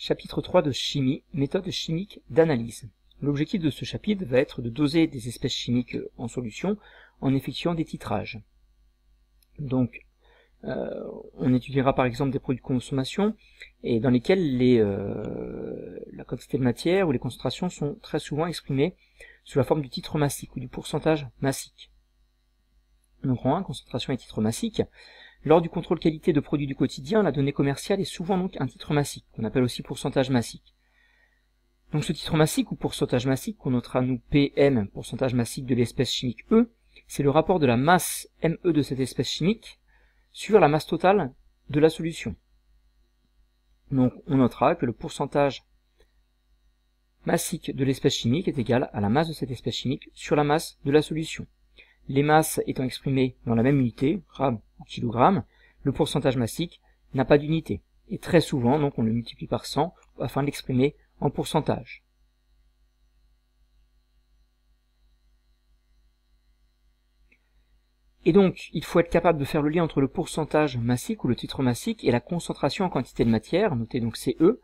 Chapitre 3 de chimie, méthode chimique d'analyse. L'objectif de ce chapitre va être de doser des espèces chimiques en solution en effectuant des titrages. Donc, on étudiera par exemple des produits de consommation et dans lesquels la quantité de matière ou les concentrations sont très souvent exprimées sous la forme du titre massique ou du pourcentage massique. Donc en 1, concentration et titre massique. Lors du contrôle qualité de produits du quotidien, la donnée commerciale est souvent donc un titre massique, qu'on appelle aussi pourcentage massique. Donc ce titre massique ou pourcentage massique, qu'on notera nous PM, pourcentage massique de l'espèce chimique E, c'est le rapport de la masse ME de cette espèce chimique sur la masse totale de la solution. Donc on notera que le pourcentage massique de l'espèce chimique est égal à la masse de cette espèce chimique sur la masse de la solution. Les masses étant exprimées dans la même unité, grammes ou kilogrammes, le pourcentage massique n'a pas d'unité. Et très souvent, donc, on le multiplie par 100 afin de l'exprimer en pourcentage. Et donc, il faut être capable de faire le lien entre le pourcentage massique ou le titre massique et la concentration en quantité de matière, notée donc CE.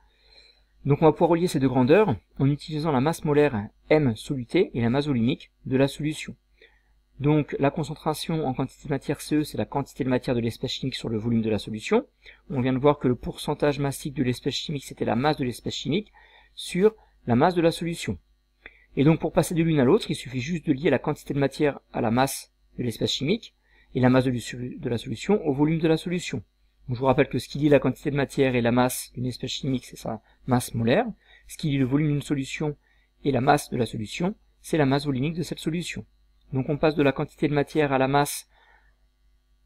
Donc on va pouvoir relier ces deux grandeurs en utilisant la masse molaire M solutée et la masse volumique de la solution. Donc la concentration en quantité de matière CE, c'est la quantité de matière de l'espèce chimique sur le volume de la solution. On vient de voir que le pourcentage massique de l'espèce chimique, c'était la masse de l'espèce chimique sur la masse de la solution. Et donc pour passer de l'une à l'autre, il suffit juste de lier la quantité de matière à la masse de l'espèce chimique et la masse de la solution au volume de la solution. Donc, je vous rappelle que ce qui lie la quantité de matière et la masse d'une espèce chimique, c'est sa masse molaire. Ce qui lie le volume d'une solution et la masse de la solution, c'est la masse volumique de cette solution. Donc on passe de la quantité de matière à la masse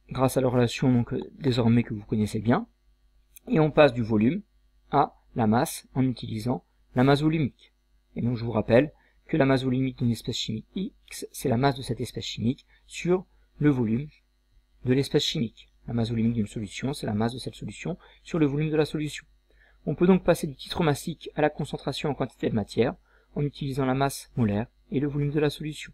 grâce à la relation donc désormais que vous connaissez bien, et on passe du volume à la masse en utilisant la masse volumique. Et donc je vous rappelle que la masse volumique d'une espèce chimique X, c'est la masse de cette espèce chimique sur le volume de l'espèce chimique. La masse volumique d'une solution, c'est la masse de cette solution sur le volume de la solution. On peut donc passer du titre massique à la concentration en quantité de matière en utilisant la masse molaire et le volume de la solution.